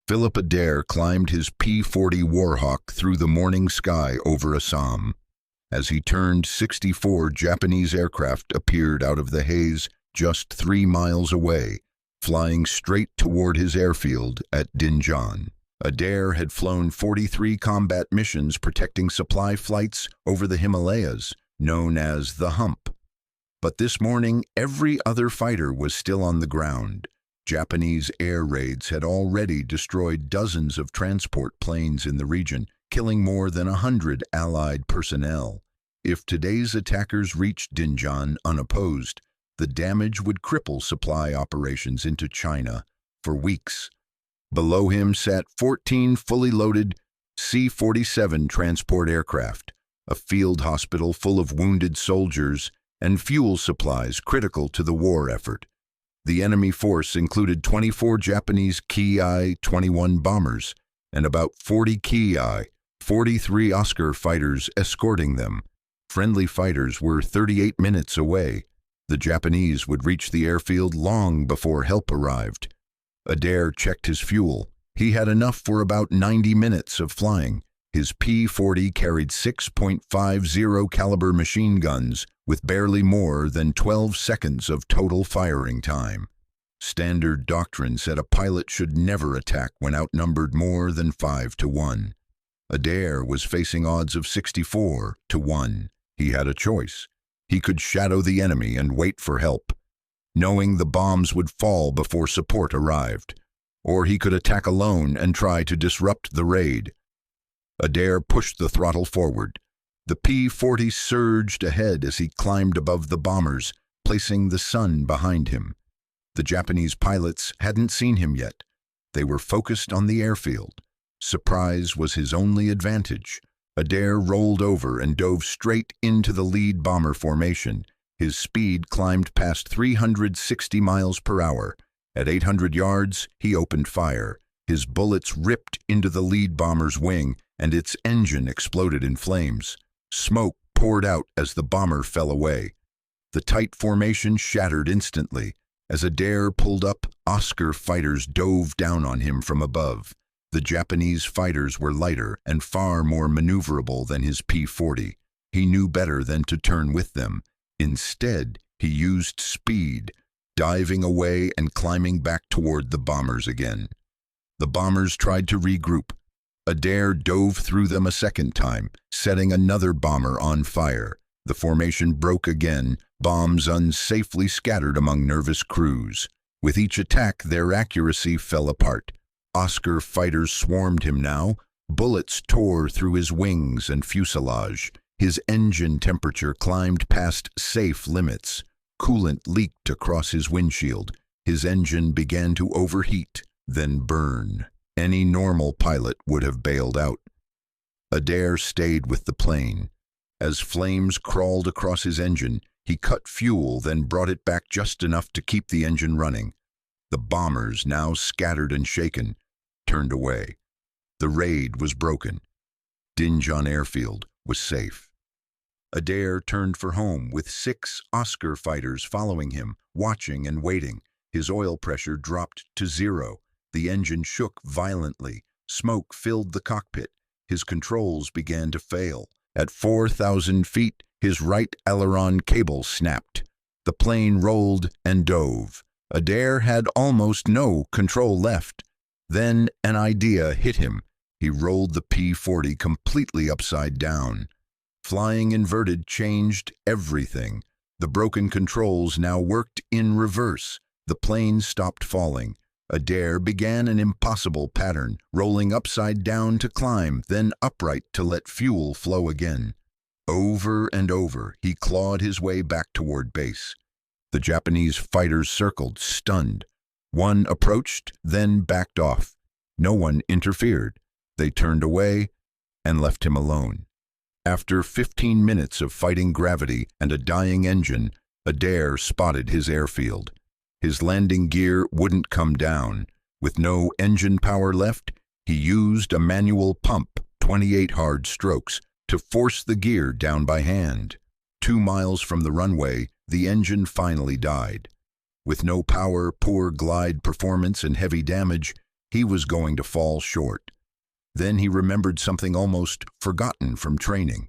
Philip Adair climbed his P-40 Warhawk through the morning sky over Assam. As he turned, 64 Japanese aircraft appeared out of the haze just 3 miles away, flying straight toward his airfield at Dinjan. Adair had flown 43 combat missions protecting supply flights over the Himalayas, known as the Hump. But this morning, every other fighter was still on the ground. Japanese air raids had already destroyed dozens of transport planes in the region, killing more than 100 Allied personnel. If today's attackers reached Dinjan unopposed, the damage would cripple supply operations into China for weeks. Below him sat 14 fully loaded C-47 transport aircraft, a field hospital full of wounded soldiers, and fuel supplies critical to the war effort. The enemy force included 24 Japanese Ki-21 bombers and about 40 Ki-43 Oscar fighters escorting them. Friendly fighters were 38 minutes away. The Japanese would reach the airfield long before help arrived. Adair checked his fuel. He had enough for about 90 minutes of flying. His P-40 carried 6.50 caliber machine guns with barely more than 12 seconds of total firing time. Standard doctrine said a pilot should never attack when outnumbered more than 5 to 1. Adair was facing odds of 64 to 1. He had a choice. He could shadow the enemy and wait for help, knowing the bombs would fall before support arrived. Or he could attack alone and try to disrupt the raid. Adair pushed the throttle forward. The P-40 surged ahead as he climbed above the bombers, placing the sun behind him. The Japanese pilots hadn't seen him yet. They were focused on the airfield. Surprise was his only advantage. Adair rolled over and dove straight into the lead bomber formation. His speed climbed past 360 miles per hour. At 800 yards, he opened fire. His bullets ripped into the lead bomber's wing, and its engine exploded in flames. Smoke poured out as the bomber fell away. The tight formation shattered instantly. As Adair pulled up, Oscar fighters dove down on him from above. The Japanese fighters were lighter and far more maneuverable than his P-40. He knew better than to turn with them. Instead, he used speed, diving away and climbing back toward the bombers again. The bombers tried to regroup. Adair dove through them a second time, setting another bomber on fire. The formation broke again, bombs unsafely scattered among nervous crews. With each attack, their accuracy fell apart. Oscar fighters swarmed him now. Bullets tore through his wings and fuselage. His engine temperature climbed past safe limits. Coolant leaked across his windshield. His engine began to overheat, then burn. Any normal pilot would have bailed out. Adair stayed with the plane. As flames crawled across his engine, he cut fuel, then brought it back just enough to keep the engine running. The bombers, now scattered and shaken, turned away. The raid was broken. Dinjan airfield was safe. Adair turned for home with 6 Oscar fighters following him, watching and waiting. His oil pressure dropped to 0. The engine shook violently. Smoke filled the cockpit. His controls began to fail. At 4,000 feet, his right aileron cable snapped. The plane rolled and dove. Adair had almost no control left. Then an idea hit him. He rolled the P-40 completely upside down. Flying inverted changed everything. The broken controls now worked in reverse. The plane stopped falling. Adair began an impossible pattern, rolling upside down to climb, then upright to let fuel flow again. Over and over, he clawed his way back toward base. The Japanese fighters circled, stunned. One approached, then backed off. No one interfered. They turned away and left him alone. After 15 minutes of fighting gravity and a dying engine, Adair spotted his airfield. His landing gear wouldn't come down. With no engine power left, he used a manual pump, 28 hard strokes, to force the gear down by hand. 2 miles from the runway, the engine finally died. With no power, poor glide performance, and heavy damage, He was going to fall short. Then he remembered something almost forgotten from training.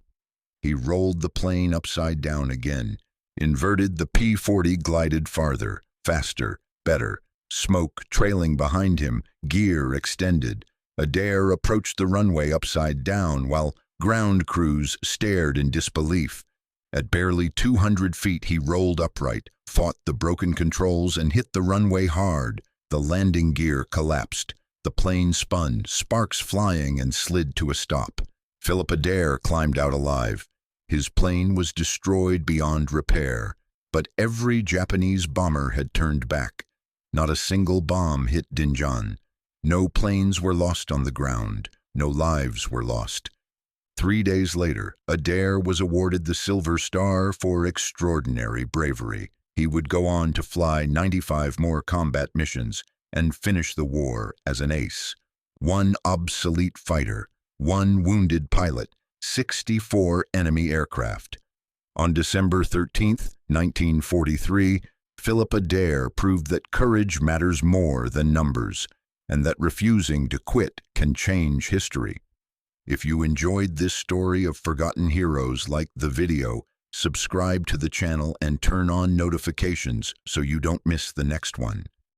He rolled the plane upside down again. Inverted, the P-40 glided farther, faster, better. Smoke trailing behind him, gear extended. Adair approached the runway upside down while ground crews stared in disbelief. At barely 200 feet, he rolled upright, fought the broken controls, and hit the runway hard. The landing gear collapsed. The plane spun, sparks flying, and slid to a stop. Philip Adair climbed out alive. His plane was destroyed beyond repair, but every Japanese bomber had turned back. Not a single bomb hit Dinjan. No planes were lost on the ground. No lives were lost. 3 days later, Adair was awarded the Silver Star for extraordinary bravery. He would go on to fly 95 more combat missions and finish the war as an ace. 1 obsolete fighter, 1 wounded pilot, 64 enemy aircraft. On December 13, 1943, Philip Adair proved that courage matters more than numbers, and that refusing to quit can change history. If you enjoyed this story of forgotten heroes, like the video, subscribe to the channel and turn on notifications so you don't miss the next one.